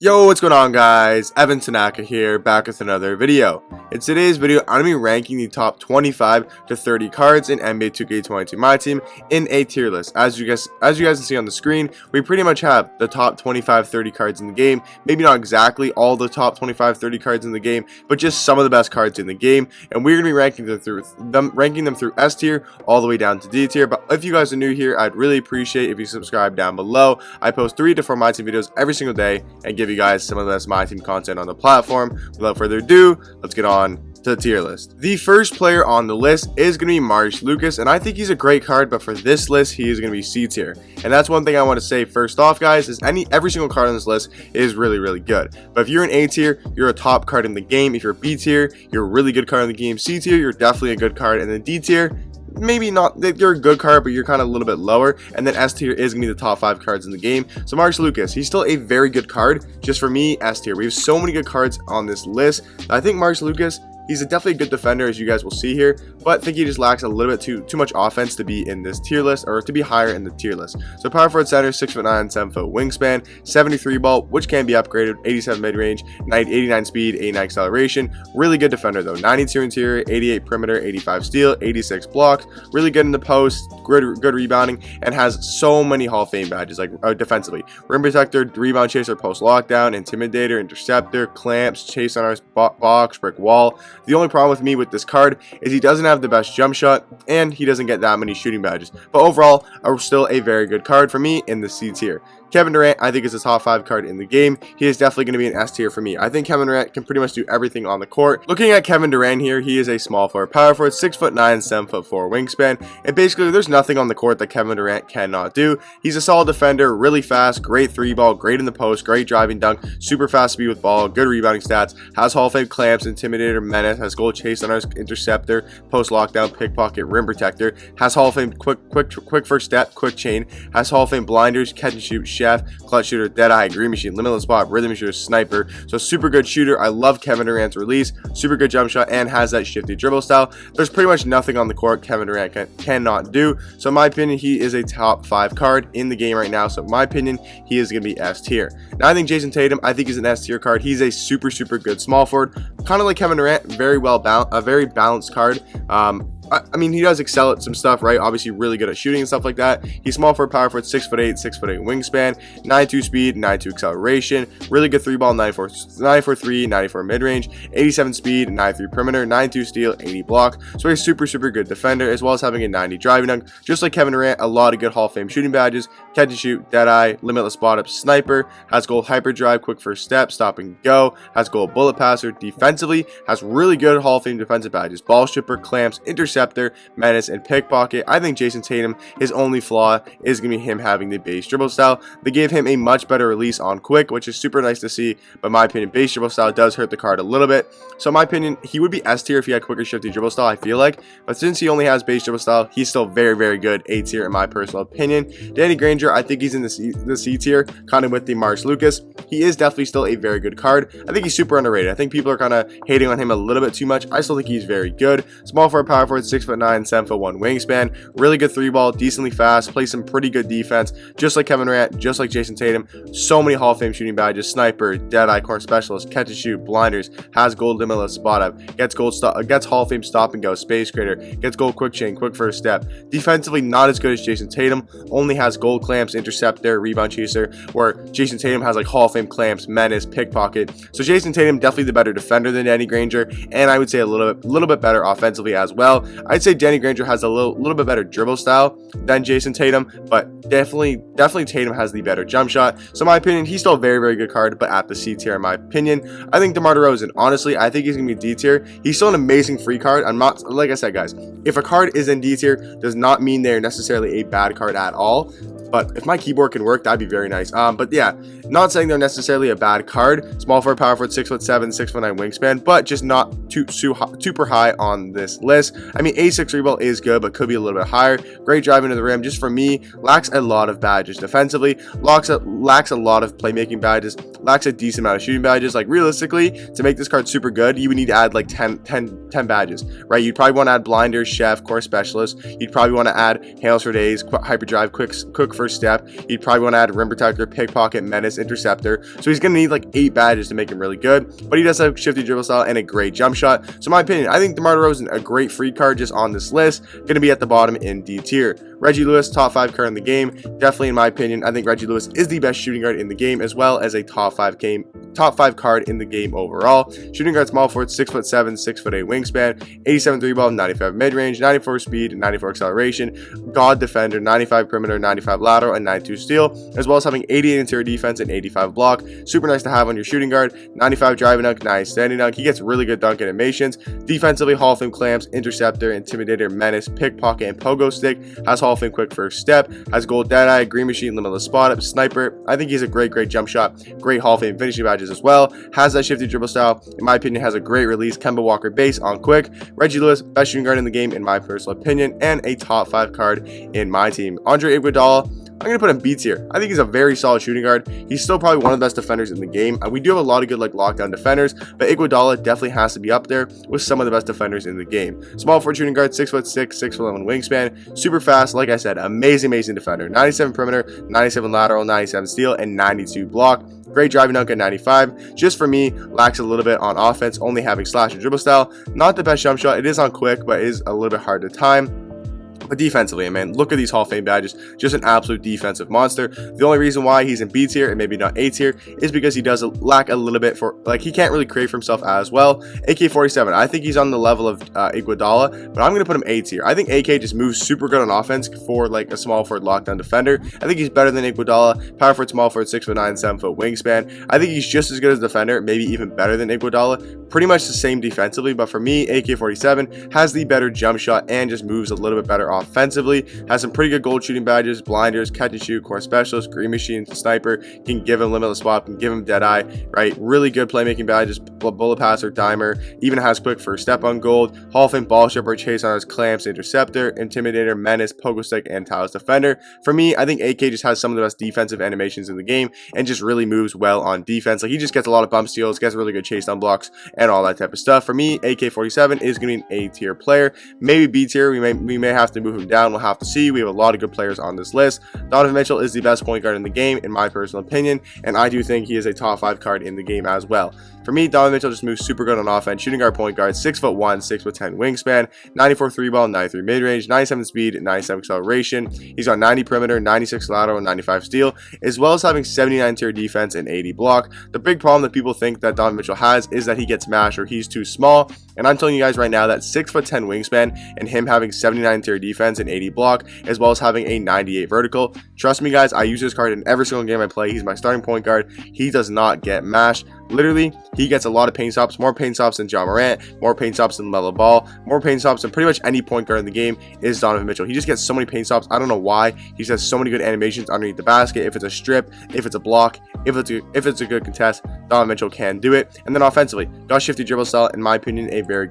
Yo, what's going on guys? Evan Tanaka here, back with another video. In today's video, I'm going to be ranking the top 25 to 30 cards in NBA 2K22 Myteam in a tier list. As you guys can see on the screen, we pretty much have the top 25-30 cards in the game. Maybe not exactly all the top 25-30 cards in the game, but just some of the best cards in the game. And we're going to be ranking them through S tier all the way down to D tier. But if you guys are new here, I'd really appreciate if you subscribe down below. I post 3 to 4 Myteam videos every single day and give you guys some of the best Myteam content on the platform. Without further ado, let's get on to the tier list. The first player on the list is going to be Myteam Lucas, and I think he's a great card, but for this list, he is going to be C tier. And that's one thing I want to say first off, guys, is every single card on this list is really good. But if you're an A tier, you're a top card in the game. If you're B tier, you're a really good card in the game. C tier, you're definitely a good card. And then D tier, maybe not, you're a good card, but you're kind of a little bit lower. And then S tier is gonna be the top 5 cards in the game. So Myteam Lucas, he's still a very good card. Just for me, S tier. We have so many good cards on this list. I think Myteam Lucas, he's definitely a good defender, as you guys will see here, but I think he just lacks a little bit too much offense to be in this tier list, or to be higher in the tier list. So power forward center, 6'9", 7-foot wingspan, 73 ball, which can be upgraded, 87 mid-range, 89 speed, 89 acceleration. Really good defender though, 92 interior, 88 perimeter, 85 steal, 86 blocks. Really good in the post, good rebounding, and has so many Hall of Fame badges, like defensively. Rim protector, rebound chaser, post lockdown, intimidator, interceptor, clamps, chase on our box, brick wall. The only problem with me with this card is he doesn't have the best jump shot, and he doesn't get that many shooting badges. But overall, still a very good card for me in the C tier. Kevin Durant, I think, is a top 5 card in the game. He is definitely going to be an S tier for me. I think Kevin Durant can pretty much do everything on the court. Looking at Kevin Durant here, he is a small forward, power forward, 6'9", 7'4" wingspan, and basically there's nothing on the court that Kevin Durant cannot do. He's a solid defender, really fast, great 3-ball, great in the post, great driving dunk, super fast speed with ball, good rebounding stats, has Hall of Fame clamps, intimidator, menace, has goal chase on our interceptor, post lockdown, pickpocket, rim protector, has Hall of Fame quick first step, quick chain, has Hall of Fame blinders, catch and shoot, chef, clutch shooter, deadeye, green machine, limitless spot, rhythm shooter, sniper. So super good shooter. I love Kevin Durant's release, super good jump shot, and has that shifty dribble style. There's pretty much nothing on the court Kevin Durant cannot do. So in my opinion, he is a top 5 card in the game right now. So in my opinion, he is going to be S tier. Now I think Jason Tatum, I think he's an S tier card. He's a super good small forward, kind of like Kevin Durant, very balanced card. I mean, he does excel at some stuff, right? Obviously, really good at shooting and stuff like that. He's small forward, power forward, 6'8", 6'8" wingspan, 92 speed, 92 acceleration, really good 3-ball, 94 3, 94 mid-range, 87 speed, 93 perimeter, 92 steal, 80 block. So he's super good defender, as well as having a 90 driving dunk. Just like Kevin Durant, a lot of good Hall of Fame shooting badges, catch and shoot, deadeye, limitless spot up, sniper, has gold hyperdrive, quick first step, stop and go, has gold bullet passer. Defensively, has really good Hall of Fame defensive badges, ball stripper, clamps, interceptor, menace, and pickpocket. I think Jason Tatum, his only flaw is going to be him having the base dribble style. They gave him a much better release on quick, which is super nice to see, but in my opinion, base dribble style does hurt the card a little bit. So in my opinion, he would be S tier if he had quicker shifty dribble style, I feel like, but since he only has base dribble style, he's still very good A tier in my personal opinion. Danny Granger, I think he's in the C tier, kind of with the Myteam Lucas. He is definitely still a very good card. I think he's super underrated. I think people are kind of hating on him a little bit too much. I still think he's very good. Small forward, power forward, 6'9", 7'1" wingspan, really good 3-ball, decently fast, plays some pretty good defense, just like Kevin Durant, just like Jason Tatum. So many Hall of Fame shooting badges, sniper, deadeye, corner specialist, catch and shoot, blinders, has gold limitless spot up, gets Hall of Fame stop and go, space creator, gets gold quick chain, quick first step. Defensively, not as good as Jason Tatum, only has gold clamps, interceptor, rebound chaser, where Jason Tatum has like Hall of Fame clamps, menace, pickpocket. So Jason Tatum definitely the better defender than Danny Granger, and I would say a little bit better offensively as well. I'd say Danny Granger has a little bit better dribble style than Jason Tatum, but definitely Tatum has the better jump shot. So in my opinion, he's still a very good card, but at the C tier in my opinion. I think DeMar DeRozan, honestly, I think he's gonna be D tier. He's still an amazing free card. I'm not, like I said, guys, if a card is in D tier, does not mean they're necessarily a bad card at all. But if my keyboard can work, that'd be very nice. But yeah, not saying they're necessarily a bad card. Small forward, power forward, 6'7", 6'9" wingspan, but just not super high on this list. I mean, 86 rebound is good, but could be a little bit higher. Great driving to the rim, just for me, lacks a lot of badges defensively, lacks a lot of playmaking badges, lacks a decent amount of shooting badges. Like realistically, to make this card super good, you would need to add like 10 badges, right? You'd probably want to add blinders, chef, core specialist. You'd probably want to add hails for days, hyperdrive, quick first step. You'd probably want to add rim protector, pickpocket, menace, interceptor. So he's going to need like 8 badges to make him really good, but he does have shifty dribble style and a great jump shot. So in my opinion, I think DeMar DeRozan, a great free card just on this list, going to be at the bottom in D tier. Reggie Lewis, top 5 card in the game. Definitely, in my opinion, I think Reggie Lewis is the best shooting guard in the game, as well as a top 5 card in the game overall. Shooting guard, small forward, 6'7", 6'8" wingspan, 87 3 ball, 95 mid range, 94 speed, 94 acceleration, god defender, 95 perimeter, 95 lateral, and 92 steal, as well as having 88 interior defense and 85 block. Super nice to have on your shooting guard. 95 driving dunk, 9 standing dunk. He gets really good dunk animations. Defensively, Hall of Fame clamps, interceptor, intimidator, menace, pickpocket, and pogo stick. Has Hall of Fame quick first step. Has gold deadeye, green machine, limitless spot up, sniper. I think he's a great jump shot. Great Hall of Fame finishing badges as well. Has that shifty dribble style. In my opinion, has a great release. Kemba Walker base on quick. Reggie Lewis, best shooting guard in the game in my personal opinion, and a top 5 card in my team. Andre Iguodala, I'm going to put him B tier. I think he's a very solid shooting guard. He's still probably one of the best defenders in the game. We do have a lot of good lockdown defenders, but Iguodala definitely has to be up there with some of the best defenders in the game. Small forward shooting guard, 6'6", 6'11" wingspan, super fast. Like I said, amazing defender. 97 perimeter, 97 lateral, 97 steal, and 92 block. Great driving dunk at 95. Just for me, lacks a little bit on offense, only having slash and dribble style. Not the best jump shot. It is on quick, but it is a little bit hard to time. But defensively, man, look at these Hall of Fame badges. Just an absolute defensive monster. The only reason why he's in B tier and maybe not A tier is because he does lack a little bit for, like, he can't really create for himself as well. AK-47, I think he's on the level of Iguodala, but I'm going to put him A tier. I think AK just moves super good on offense for, like, a small forward lockdown defender. I think he's better than Iguodala. Power forward, small forward, 6'9", 7-foot wingspan. I think he's just as good as a defender, maybe even better than Iguodala. Pretty much the same defensively, but for me, AK-47 has the better jump shot and just moves a little bit better offensively. Has some pretty good gold shooting badges, blinders, catch and shoot, core specialist, green machine, sniper, can give him limitless spot, can give him dead eye, right? Really good playmaking badges, bullet passer, dimer, even has quick first step on gold. Hall of Fame ball stripper, chase on his clamps, interceptor, intimidator, menace, pogo stick, and tiles defender. For me, I think AK just has some of the best defensive animations in the game and just really moves well on defense. Like, he just gets a lot of bump steals, gets really good chase down blocks, and all that type of stuff. For me, AK-47 is going to be an A tier player, maybe B tier. We may have to move him down. We'll have to see. We have a lot of good players on this list. Donovan Mitchell is the best point guard in the game, in my personal opinion, and I do think he is a top 5 card in the game as well. For me, Donovan Mitchell just moves super good on offense. Shooting guard, point guard, 6'1", 6'10" wingspan, 94 3 ball, 93 mid range, 97 speed, 97 acceleration. He's got 90 perimeter, 96 lateral, 95 steal, as well as having 79 interior defense and 80 block. The big problem that people think that Donovan Mitchell has is that he gets mashed or he's too small. And I'm telling you guys right now that 6'10" wingspan and him having 79 interior defense and 80 block, as well as having a 98 vertical. Trust me, guys, I use this card in every single game I play. He's my starting point guard. He does not get mashed. Literally, he gets a lot of paint stops, more paint stops than John Morant, more paint stops than LaMelo Ball, more paint stops than pretty much any point guard in the game is Donovan Mitchell. He just gets so many paint stops. I don't know why. He just has so many good animations underneath the basket. If it's a strip, if it's a block, if it's a good contest, Donovan Mitchell can do it. And then offensively, got shifty dribble style, in my opinion, a very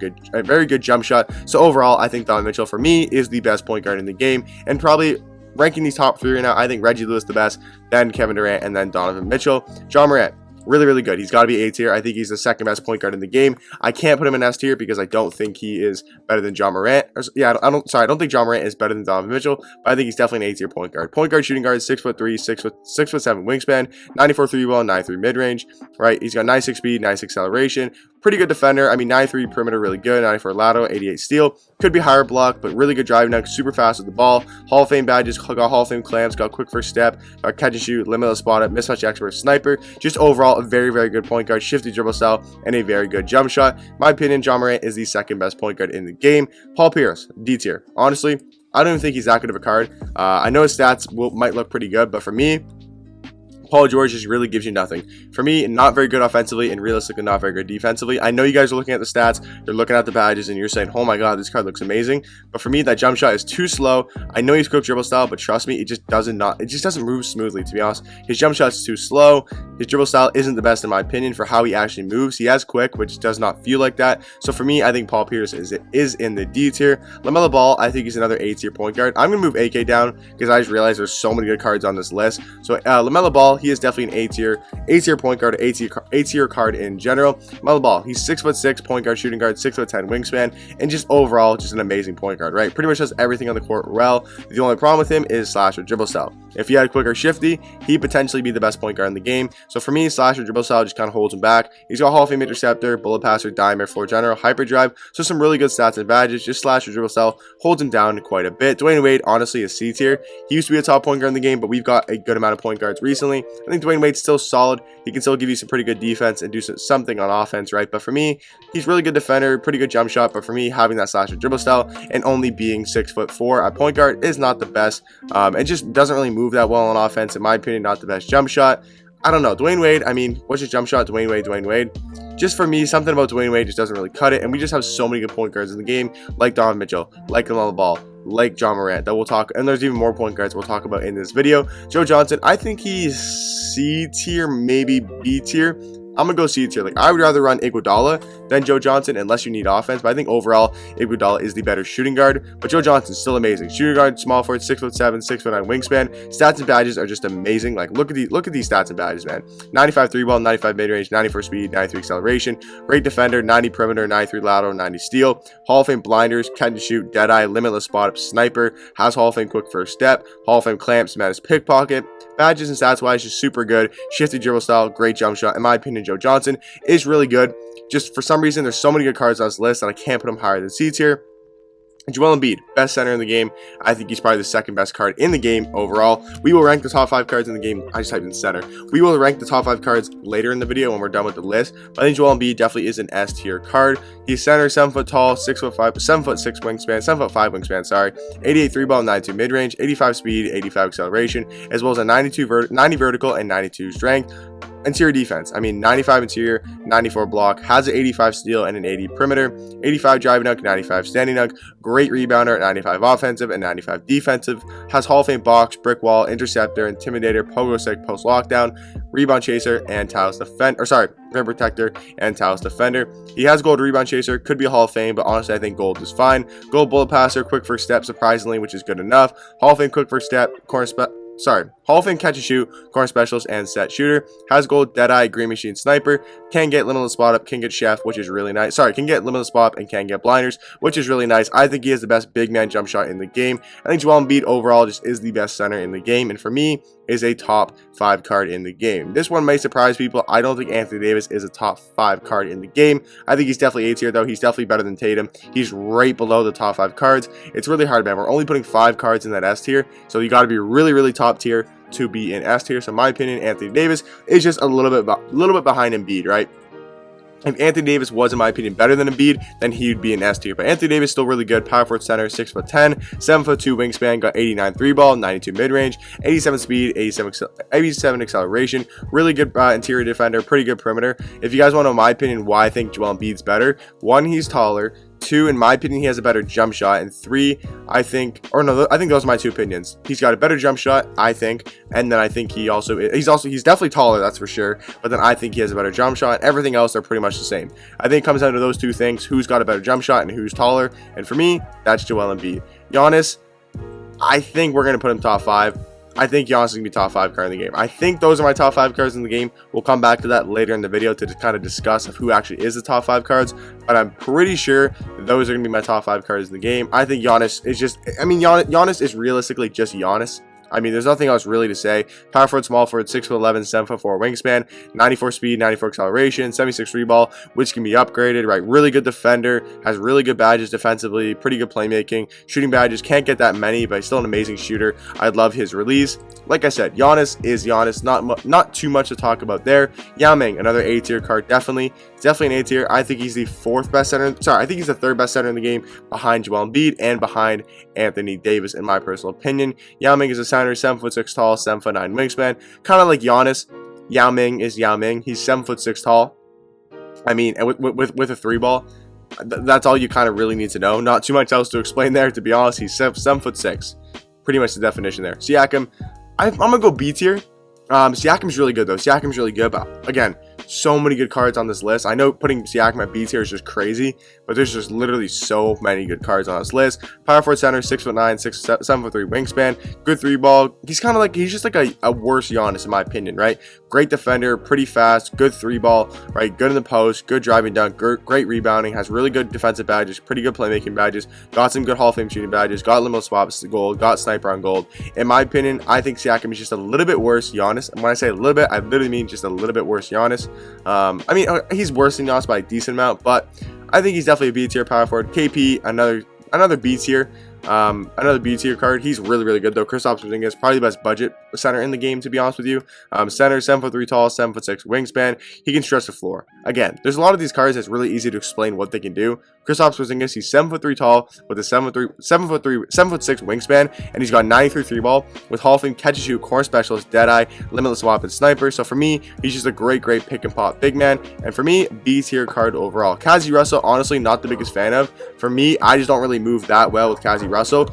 good jump shot. So overall, I think Donovan Mitchell for me is the best point guard in the game, and probably ranking these top 3 right now, I think Reggie Lewis the best, then Kevin Durant, and then Donovan Mitchell. John Morant, really good. He's got to be A tier. I think he's the second best point guard in the game. I can't put him in S tier because I don't think he is better than John Morant. I don't think John Morant is better than Donovan Mitchell, but I think he's definitely an A tier point guard. Point guard, shooting guard, 6'3", 6'7" wingspan, 94 3 ball, 93 mid range. Right, he's got 96 speed, 96 acceleration. Pretty good defender. I mean, 93 perimeter, really good. 94 lateral, 88 steal. Could be higher block, but really good driving dunk. Super fast with the ball. Hall of Fame badges. Got Hall of Fame clamps. Got quick first step. Got catch and shoot. Limitless spot up. Mismatch expert. Sniper. Just overall a very good point guard. Shifty dribble style and a very good jump shot. My opinion, John Morant is the second best point guard in the game. Paul Pierce, D tier. Honestly, I don't even think he's that good of a card. I know his stats might look pretty good, but for me, Paul George just really gives you nothing. For me, not very good offensively and realistically not very good defensively. I know you guys are looking at the stats, you're looking at the badges, and you're saying, oh my god, this card looks amazing. But for me, that jump shot is too slow. I know he's quick dribble style, but trust me, it just doesn't move smoothly, to be honest. His jump shot is too slow. His dribble style isn't the best in my opinion for how he actually moves. He has quick, which does not feel like that. So for me, I think Paul Pierce is in the D tier. LaMelo Ball, I think he's another A tier point guard. I'm going to move AK down because I just realized there's so many good cards on this list. So LaMelo Ball, he is definitely an A tier point guard, A tier card in general. Melo Ball, he's 6'6", point guard, shooting guard, 6'10" wingspan, and just overall just an amazing point guard, right? Pretty much does everything on the court well. The only problem with him is slash or dribble style. If he had quicker shifty, he'd potentially be the best point guard in the game. So for me, slash or dribble style just kind of holds him back. He's got Hall of Fame interceptor, bullet passer, dimer, floor general, hyperdrive, so some really good stats and badges. Just slash or dribble style holds him down quite a bit. Dwayne Wade, honestly, is C tier. He used to be a top point guard in the game, but we've got a good amount of point guards recently. I think Dwayne Wade's still solid. He can still give you some pretty good defense and do something on offense, right? But for me, he's really good defender, pretty good jump shot. But for me, having that slash or dribble style and only being 6'4" at point guard is not the best. It just doesn't really move that well on offense. In my opinion, not the best jump shot. I don't know. Dwayne Wade, I mean, what's his jump shot? Dwayne Wade. Just for me, something about Dwayne Wade just doesn't really cut it. And we just have so many good point guards in the game, like Donovan Mitchell, like LaMelo Ball, like John Morant, that we'll talk. And there's even more point guards we'll talk about in this video. Joe Johnson, I think he's C tier, maybe B tier. I'm going to go C tier. Like, I would rather run Iguodala than Joe Johnson unless you need offense. But I think overall, Iguodala is the better shooting guard. But Joe Johnson's still amazing. Shooting guard, small forward, 6'7", 6'9" wingspan. Stats and badges are just amazing. Like, look at these stats and badges, man. 95 3-ball, 95 mid-range, 94 speed, 93 acceleration. Great defender, 90 perimeter, 93 lateral, 90 steal. Hall of Fame blinders, catch and shoot, dead eye, limitless spot up, sniper. Has Hall of Fame quick first step. Hall of Fame clamps, madness pickpocket. Badges and stats wise, just super good. Shifty dribble style, great jump shot. In my opinion, Joe Johnson is really good. Just for some reason, there's so many good cards on this list that I can't put him higher than C tier. Joel Embiid, best center in the game. I think he's probably the second best card in the game overall. We will rank the top 5 cards in the game. I just typed in center. We will rank the top 5 cards later in the video when we're done with the list. But I think Joel Embiid definitely is an S tier card. He's center, 7 foot tall, 6'5", 7'6" wingspan, 7'5" wingspan, sorry. 88 3-ball, 92 mid-range, 85 speed, 85 acceleration, as well as a 90 vertical and 92 strength. Interior defense, I mean 95 interior, 94 block, has an 85 steal and an 80 perimeter, 85 driving dunk, 95 standing dunk, great rebounder, 95 offensive and 95 defensive, has Hall of Fame box, brick wall, interceptor, intimidator, pogo stick, post lockdown, rebound chaser, and Talos defender, rim protector and Talos defender. He has gold rebound chaser, could be a Hall of Fame, but honestly I think gold is fine. Gold bullet passer, quick first step surprisingly, which is good enough. Hall of Fame quick first step, Hall of Fame catch and shoot, corner specialist, and set shooter. Has gold, deadeye, green machine sniper. Can get limitless spot up, can get chef, which is really nice. Can get limitless spot up and can get blinders, which is really nice. I think he has the best big man jump shot in the game. I think Joel Embiid overall just is the best center in the game, and for me, is a top 5 card in the game. This one may surprise people. I don't think Anthony Davis is a top 5 card in the game. I think he's definitely A tier though. He's definitely better than Tatum. He's right below the top 5 cards. It's really hard, man. We're only putting 5 cards in that S tier, so you got to be really, really top tier to be in S tier. So in my opinion, Anthony Davis is just a little bit behind Embiid, right? If Anthony Davis was, in my opinion, better than Embiid, then he would be an S tier. But Anthony Davis is still really good. Power forward center, 6'10", 7'2" wingspan, got 89 3-ball, 92 mid-range, 87 speed, 87 acceleration. Really good interior defender, pretty good perimeter. If you guys want to know my opinion why I think Joel Embiid's better, 1, he's taller. 2, in my opinion, he has a better jump shot, and 3, I think those are my 2 opinions. He's got a better jump shot, I think, and then I think he's definitely taller, that's for sure, but then I think he has a better jump shot. Everything else are pretty much the same. I think it comes down to those 2 things: who's got a better jump shot and who's taller. And for me, that's Joel Embiid. Giannis, I think we're gonna put him top 5. I think Giannis is going to be top 5 card in the game. I think those are my top 5 cards in the game. We'll come back to that later in the video to kind of discuss who actually is the top 5 cards. But I'm pretty sure those are going to be my top 5 cards in the game. I think Giannis is just, Giannis is realistically just Giannis. I mean, there's nothing else really to say. Power forward, small forward, 6'11", 7'4" wingspan, 94 speed, 94 acceleration, 76 3-ball, which can be upgraded, right? Really good defender, has really good badges defensively, pretty good playmaking. Shooting badges, can't get that many, but he's still an amazing shooter. I love his release. Like I said, Giannis is Giannis. Not too much to talk about there. Yao Ming, another A tier card, definitely an A tier. I think he's the 4th best center. I think he's the 3rd best center in the game, behind Joel Embiid and behind Anthony Davis, in my personal opinion. Yao Ming is a center, 7'6" tall, 7'9" wingspan, kind of like Giannis. Yao Ming is Yao Ming. He's 7'6" tall. I mean, and with a 3-ball. That's all you kind of really need to know. Not too much else to explain there, to be honest. He's 7'6". Pretty much the definition there. Siakam, I'm gonna go B tier. Siakam's really good though. Siakam's really good, but again, so many good cards on this list. I know putting Siakam at B tier is just crazy, but there's just literally so many good cards on this list. Power forward center, 6'9", 7'3" wingspan, good 3-ball. He's kind of like, he's just like a worse Giannis in my opinion, right? Great defender, pretty fast, good 3-ball, right? Good in the post, good driving dunk, great rebounding, has really good defensive badges, pretty good playmaking badges, got some good Hall of Fame shooting badges, got limitless swaps to gold, got sniper on gold. In my opinion, I think Siakam is just a little bit worse Giannis. And when I say a little bit, I literally mean just a little bit worse Giannis. I mean, he's worse than Giannis by a decent amount, but I think he's definitely a B tier power forward. KP, another B tier. Another B tier card. He's really good though. Kristaps Porzingis, probably the best budget center in the game, to be honest with you. Center, 7'3" tall, 7'6" wingspan. He can stretch the floor. Again, there's a lot of these cards that's really easy to explain what they can do. Kristaps Porzingis, he's 7'3" tall with a 7'6" wingspan, and he's got 93 3-ball with Hall of Fame catch and shoot, corner specialist, deadeye, limitless swap, and sniper. So for me, he's just a great pick and pop big man. And for me, B tier card overall. Kazi Russell, honestly, not the biggest fan of. For me, I just don't really move that well with Kazi Russell.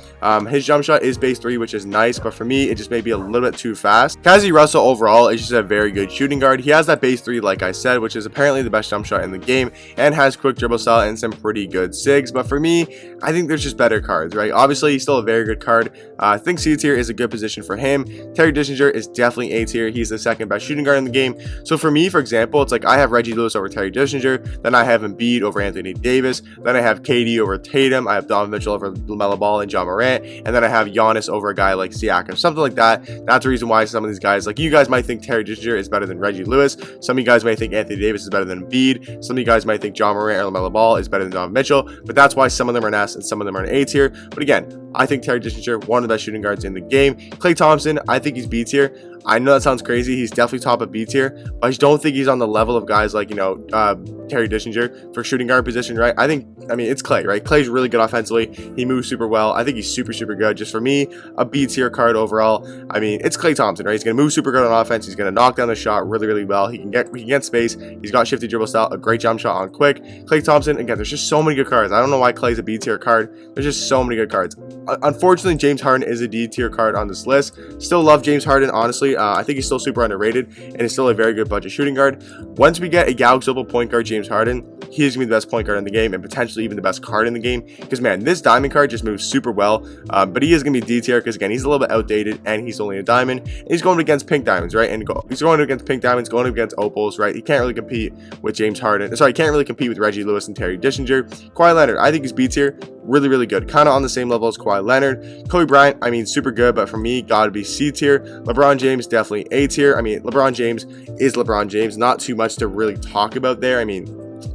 His jump shot is base 3, which is nice, but for me, it just may be a little bit too fast. Kazi Russell overall is just a very good shooting guard. He has that base 3, like I said, which is apparently the best jump shot in the game, and has quick dribble style and some pretty good sigs. But for me, I think there's just better cards, right? Obviously, he's still a very good card. I think C tier is a good position for him. Terry Dishinger is definitely A tier. He's the second best shooting guard in the game. So for me, for example, it's like I have Reggie Lewis over Terry Dishinger, then I have Embiid over Anthony Davis, then I have KD over Tatum, I have Donovan Mitchell over LaMelo Ball and John Morant, and then I have Giannis over a guy like Siakam, something like that. That's the reason why some of these guys, like you guys might think Terry Dishinger is better than Reggie Lewis. Some of you guys might think Anthony Davis is better than Embiid. Some of you guys might think John Morant or LaMelo Ball is better than Donovan Mitchell. But that's why some of them are an S and some of them are an A tier. But again, I think Terry Dishinger, one of the best shooting guards in the game. Klay Thompson, I think he's B tier. I know that sounds crazy. He's definitely top of B tier, but I just don't think he's on the level of guys like, Terry Dishinger for shooting guard position, right? I mean, it's Klay, right? Klay's really good offensively. He moves super well. I think he's super good. Just for me, a B tier card overall. I mean, it's Klay Thompson, right? He's going to move super good on offense. He's going to knock down the shot really well. He can get space. He's got shifty dribble style, a great jump shot on quick. Klay Thompson, again, there's just so many good cards. I don't know why Klay's a B tier card. There's just so many good cards. Unfortunately, James Harden is a D tier card on this list. Still love James Harden, honestly. I think he's still super underrated and is still a very good budget shooting guard. Once we get a Galaxy Opal point guard, James Harden, he is going to be the best point guard in the game and potentially even the best card in the game, because man, this diamond card just moves super well. But he is going to be D tier because again, he's a little bit outdated and he's only a diamond, and he's going against pink diamonds, right? And he's going against pink diamonds, going against opals, right? He can't really compete with James Harden. Sorry, he can't really compete with Reggie Lewis and Terry Dishinger. Kawhi Leonard, I think he's B tier. Really good, kind of on the same level as Kawhi Leonard. Kobe Bryant, I mean, super good, but for me, gotta be C tier. LeBron James, definitely A tier. I mean, LeBron James is LeBron James. Not too much to really talk about there. I mean,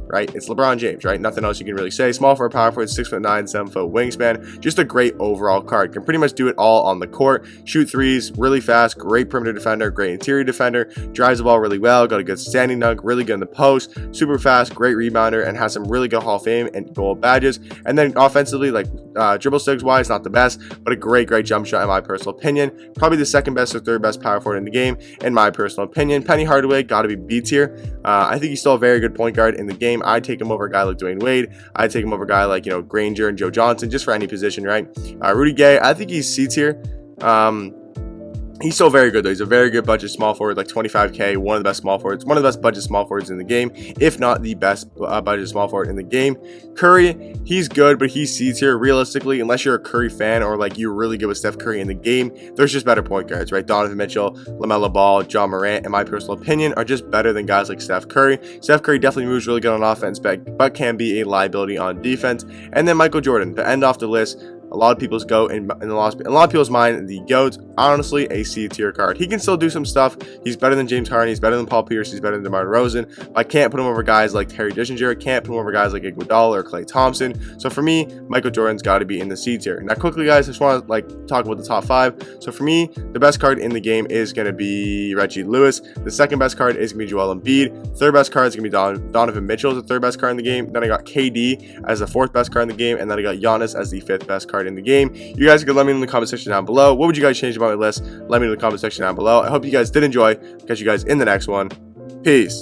right? It's LeBron James, right? Nothing else you can really say. Small forward, power forward, 6'9", 7 foot wingspan. Just a great overall card. Can pretty much do it all on the court. Shoot threes, really fast, great perimeter defender, great interior defender, drives the ball really well, got a good standing dunk, really good in the post, super fast, great rebounder, and has some really good Hall of Fame and gold badges. And then offensively, like dribble stigs wise, not the best, but a great jump shot in my personal opinion. Probably the second best or third best power forward in the game, in my personal opinion. Penny Hardaway, got to be B tier. I think he's still a very good point guard in the game. I'd take him over a guy like Dwayne Wade. I'd take him over a guy like, Granger and Joe Johnson, just for any position, right? Rudy Gay, I think he's C tier. He's still very good though. He's a very good budget small forward, like 25K, one of the best small forwards, one of the best budget small forwards in the game, if not the best budget small forward in the game. Curry, he's good, but he's C tier realistically, unless you're a Curry fan or like you're really good with Steph Curry in the game. There's just better point guards, right? Donovan Mitchell, LaMelo Ball, John Morant, in my personal opinion, are just better than guys like Steph Curry. Steph Curry definitely moves really good on offense, but can be a liability on defense. And then Michael Jordan, to end off the list. A lot of people's GOAT, in a lot of people's mind, the GOAT, honestly, a C tier card. He can still do some stuff. He's better than James Harden. He's better than Paul Pierce. He's better than DeMar DeRozan. I can't put him over guys like Terry Dishinger. I can't put him over guys like Iguodala or Klay Thompson. So for me, Michael Jordan's got to be in the C tier. Now, quickly, guys, I just want to talk about the top 5. So for me, the best card in the game is going to be Reggie Lewis. The second best card is going to be Joel Embiid. Third best card is going to be Donovan Mitchell, the third best card in the game. Then I got KD as the fourth best card in the game, and then I got Giannis as the fifth best card in the game. You guys can let me know in the comment section down below. What would you guys change about my list? Let me know in the comment section down below. I hope you guys did enjoy. Catch you guys in the next one. Peace.